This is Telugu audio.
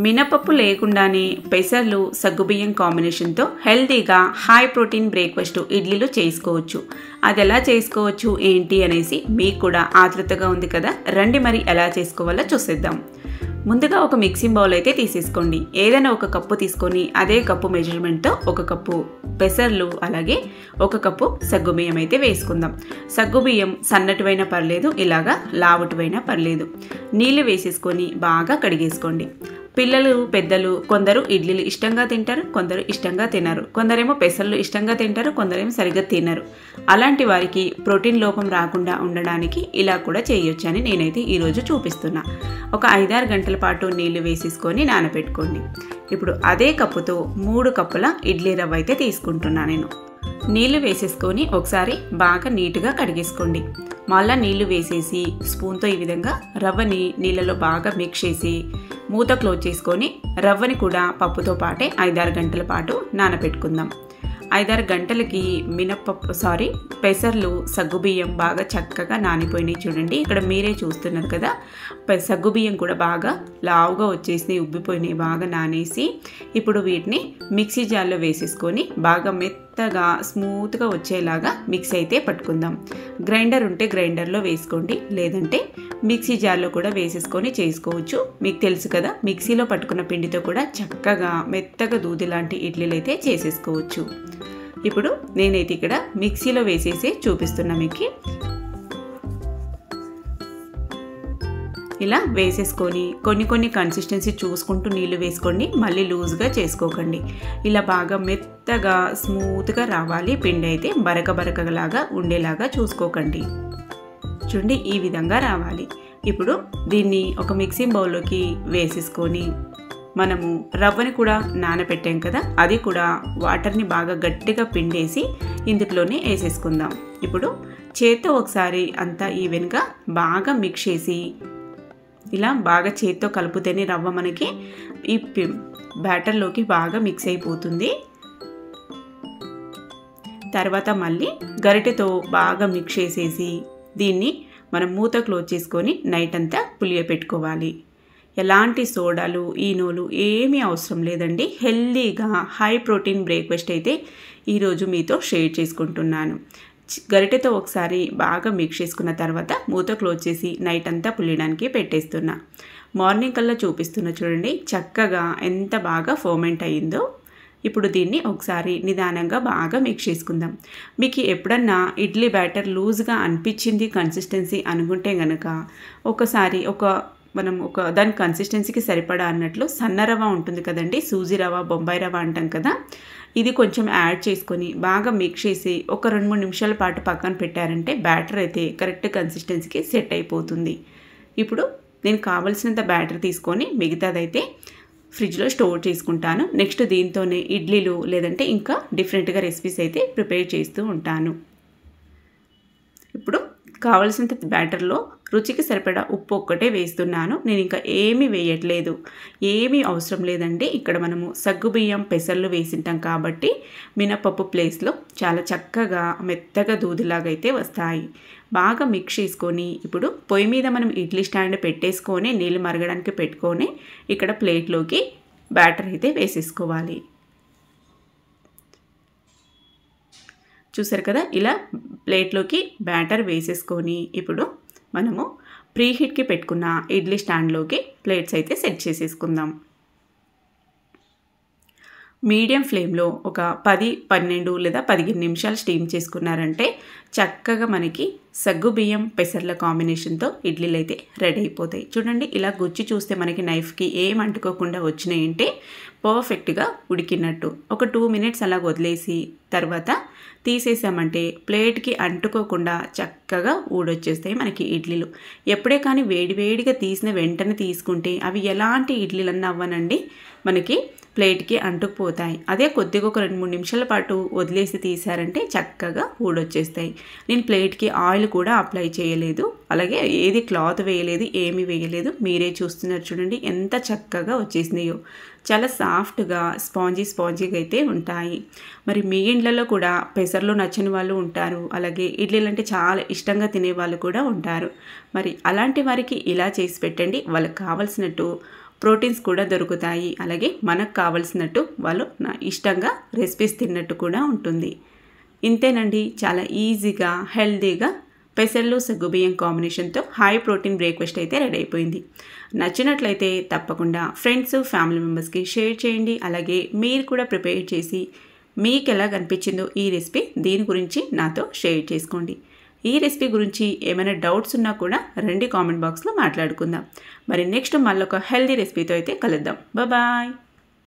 మినపప్పు లేకుండానే పెసర్లు సగ్గుబియ్యం కాంబినేషన్తో హెల్తీగా హై ప్రోటీన్ బ్రేక్ఫాస్ట్ ఇడ్లీలు చేసుకోవచ్చు. అది ఎలా చేసుకోవచ్చు ఏంటి అనేసి మీకు కూడా ఆతృతగా ఉంది కదా, రండి మరి ఎలా చేసుకోవాలో చూసేద్దాం. ముందుగా ఒక మిక్సింగ్ బౌల్ అయితే తీసేసుకోండి. ఏదైనా ఒక కప్పు తీసుకొని అదే కప్పు మెజర్మెంట్తో ఒక కప్పు పెసర్లు అలాగే ఒక కప్పు సగ్గుబియ్యం అయితే వేసుకుందాం. సగ్గుబియ్యం సన్నటివైనా పర్లేదు, ఇలాగా లావుటివైనా పర్లేదు. నీళ్ళు వేసేసుకొని బాగా కడిగేసుకోండి. పిల్లలు పెద్దలు కొందరు ఇడ్లీలు ఇష్టంగా తింటారు, కొందరు ఇష్టంగా తినరు. కొందరేమో పెసర్లు ఇష్టంగా తింటారు, కొందరేమో సరిగ్గా తినరు. అలాంటి వారికి ప్రోటీన్ లోపం రాకుండా ఉండడానికి ఇలా కూడా చేయొచ్చని నేనైతే ఈరోజు చూపిస్తున్నా. ఒక 5-6 గంటల పాటు నీళ్లు వేసేసుకొని నానబెట్టుకోండి. ఇప్పుడు అదే కప్పుతో 3 కప్పుల ఇడ్లీ రవ్వ అయితే తీసుకుంటున్నా నేను. నీళ్లు వేసేసుకొని ఒకసారి బాగా నీట్గా కడిగేసుకోండి. మళ్ళీ నీళ్లు వేసేసి స్పూన్తో ఈ విధంగా రవ్వని నీళ్ళలో బాగా మిక్స్ చేసి మూత క్లోజ్ చేసుకొని రవ్వని కూడా పప్పుతో పాటే 5-6 గంటల పాటు నానబెట్టుకుందాం. 5-6 గంటలకి పెసర్లు సగ్గుబియ్యం బాగా చక్కగా నానిపోయినాయి. చూడండి, ఇక్కడ మీరే చూస్తున్నారు కదా, సగ్గుబియ్యం కూడా బాగా లావుగా వచ్చేసినాయి, ఉబ్బిపోయినాయి, బాగా నానేసి ఇప్పుడు వీటిని మిక్సీ జార్లో వేసేసుకొని బాగా మెత్తగా స్మూత్గా వచ్చేలాగా మిక్స్ అయితే పట్టుకుందాం. గ్రైండర్ ఉంటే గ్రైండర్లో వేసుకోండి, లేదంటే మిక్సీ జార్లో కూడా వేసేసుకొని చేసుకోవచ్చు. మీకు తెలుసు కదా, మిక్సీలో పట్టుకున్న పిండితో కూడా చక్కగా మెత్తగా దూది లాంటి ఇడ్లీలు అయితే చేసేసుకోవచ్చు. ఇప్పుడు నేనైతే ఇక్కడ మిక్సీలో వేసేసి చూపిస్తున్నా మీకు. ఇలా వేసేసుకొని కొన్ని కన్సిస్టెన్సీ చూసుకుంటూ నీళ్ళు వేసుకోండి, మళ్ళీ లూజ్గా చేసుకోకండి. ఇలా బాగా మెత్తగా స్మూత్గా రావాలి పిండి అయితే, బరకలాగా ఉండేలాగా చూసుకోకండి. చూడండి, ఈ విధంగా రావాలి. ఇప్పుడు దీన్ని ఒక మిక్సింగ్ బౌల్లోకి వేసేసుకొని మనము రవ్వని కూడా నానబెట్టాం కదా, అది కూడా వాటర్ని బాగా గట్టిగా పిండేసి ఇందులోనే వేసేసుకుందాం. ఇప్పుడు చేత్తో ఒకసారి అంతా ఈవెన్గా బాగా మిక్స్ చేసి ఇలా బాగా చేత్తో కలిపితేనే రవ్వ మనకి ఈ బ్యాటర్లోకి బాగా మిక్స్ అయిపోతుంది. తర్వాత మళ్ళీ గరిటెతో బాగా మిక్స్ చేసేసి దీన్ని మనం మూత క్లోజ్ చేసుకొని నైట్ అంతా పులియపెట్టుకోవాలి. ఎలాంటి సోడాలు ఈనోలు ఏమీ అవసరం లేదండి. హెల్దీగా హై ప్రోటీన్ బ్రేక్ఫాస్ట్ అయితే ఈరోజు మీతో షేర్ చేసుకుంటున్నాను. గరిటెతో ఒకసారి బాగా మిక్స్ చేసుకున్న తర్వాత మూత క్లోజ్ చేసి నైట్ అంతా పులియడానికి పెట్టేస్తున్నా. మార్నింగ్ కల్లా చూపిస్తున్నా చూడండి, చక్కగా ఎంత బాగా ఫర్మెంట్ అయ్యిందో. ఇప్పుడు దీన్ని ఒకసారి నిదానంగా బాగా మిక్స్ చేసుకుందాం. మీకు ఎప్పుడన్నా ఇడ్లీ బ్యాటర్ లూజ్గా అనిపించింది కన్సిస్టెన్సీ అనుకుంటే కనుక ఒకసారి మనం దాని కన్సిస్టెన్సీకి సరిపడా అన్నట్లు సన్న రవ్వ ఉంటుంది కదండి, సూజీ రవ్వ, బొంబాయి రవ్వ అంటాం కదా, ఇది కొంచెం యాడ్ చేసుకొని బాగా మిక్స్ చేసి ఒక 2-3 నిమిషాల పాటు పక్కన పెట్టారంటే బ్యాటర్ అయితే కరెక్ట్ కన్సిస్టెన్సీకి సెట్ అయిపోతుంది. ఇప్పుడు నేను కావలసినంత బ్యాటర్ తీసుకొని మిగతాదైతే ఫ్రిడ్జ్లో స్టోర్ చేసుకుంటాను. నెక్స్ట్ దీంతోనే ఇడ్లీలు లేదంటే ఇంకా డిఫరెంట్గా రెసిపీస్ అయితే ప్రిపేర్ చేస్తూ ఉంటాను. ఇప్పుడు కావలసినంత బ్యాటర్లో రుచికి సరిపడా ఉప్పు ఒక్కటే వేస్తున్నాను. నేను ఇంకా ఏమీ వేయట్లేదు, ఏమీ అవసరం లేదండి. ఇక్కడ మనము సగ్గుబియ్యం పెసర్లు వేసింటాం కాబట్టి మినపప్పు ప్లేస్లో చాలా చక్కగా మెత్తగా దూదిలాగా అయితే వస్తాయి. బాగా మిక్స్ చేసుకొని ఇప్పుడు పొయ్యి మీద మనం ఇడ్లీ స్టాండ్ పెట్టేసుకొని నీళ్ళు మరగడానికి పెట్టుకొని ఇక్కడ ప్లేట్లోకి బ్యాటర్ అయితే వేసేసుకోవాలి. చూసారు కదా, ఇలా ప్లేట్లోకి బ్యాటర్ వేసేసుకొని ఇప్పుడు మనము ప్రీహీట్కి పెట్టుకున్న ఇడ్లీ స్టాండ్లోకి ప్లేట్స్ అయితే సెట్ చేసేసుకుందాం. మీడియం ఫ్లేమ్లో ఒక 10-12 లేదా 15 నిమిషాలు స్టీమ్ చేసుకున్నారంటే చక్కగా మనకి సగ్గుబియ్యం పెసర్ల కాంబినేషన్తో ఇడ్లీలు అయితే రెడీ అయిపోతాయి. చూడండి, ఇలా గుచ్చి చూస్తే మనకి నైఫ్కి ఏం అంటుకోకుండా వచ్చినాయంటే పర్ఫెక్ట్గా ఉడికినట్టు. ఒక 2 మినిట్స్ అలా వదిలేసి తర్వాత తీసేసామంటే ప్లేట్కి అంటుకోకుండా చక్కగా ఊడొచ్చేస్తాయి మనకి ఇడ్లీలు. ఎప్పుడే కానీ వేడివేడిగా తీసిన వెంటనే తీసుకుంటే అవి ఎలాంటి ఇడ్లీలన్నా అవ్వనండి, మనకి ప్లేట్కి అంటుకుపోతాయి. అదే కొద్దిగా ఒక 2-3 నిమిషాల పాటు వదిలేసి తీసారంటే చక్కగా ఊడొచ్చేస్తాయి. నేను ప్లేట్కి ఆయిల్ కూడా అప్లై చేయలేదు, అలాగే ఏది క్లాత్ వేయలేదు, ఏమీ వేయలేదు. మీరే చూస్తున్నారు చూడండి ఎంత చక్కగా వచ్చేసినాయో. చాలా సాఫ్ట్గా స్పాంజీగా అయితే ఉంటాయి. మరి మీ ఇండ్లలో కూడా పెసర్లు నచ్చని వాళ్ళు ఉంటారు, అలాగే ఇడ్లీలు అంటే చాలా ఇష్టంగా తినే వాళ్ళు కూడా ఉంటారు. మరి అలాంటి వారికి ఇలా చేసి పెట్టండి. వాళ్ళకి కావాల్సినట్టు ప్రోటీన్స్ కూడా దొరుకుతాయి. అలాగే మనకు కావలసినట్టు వాళ్ళు ఇష్టంగా రెసిపీస్ తిన్నట్టు కూడా ఉంటుంది. ఇంతేనండి, చాలా ఈజీగా హెల్తీగా పెసర్లు సగ్గుబియ్యం కాంబినేషన్తో హై ప్రోటీన్ బ్రేక్ఫాస్ట్ అయితే రెడీ అయిపోయింది. నచ్చినట్లయితే తప్పకుండా ఫ్రెండ్స్ ఫ్యామిలీ మెంబర్స్కి షేర్ చేయండి. అలాగే మీరు కూడా ప్రిపేర్ చేసి మీకు ఎలా కనిపించిందో ఈ రెసిపీ దీని గురించి నాతో షేర్ చేసుకోండి. ఈ రెసిపీ గురించి ఏమైనా డౌట్స్ ఉన్నా కూడా రండి కామెంట్ బాక్స్లో మాట్లాడుకుందాం. మరి నెక్స్ట్ మళ్ళొక హెల్తీ రెసిపీతో అయితే కలుద్దాం. బాయ్.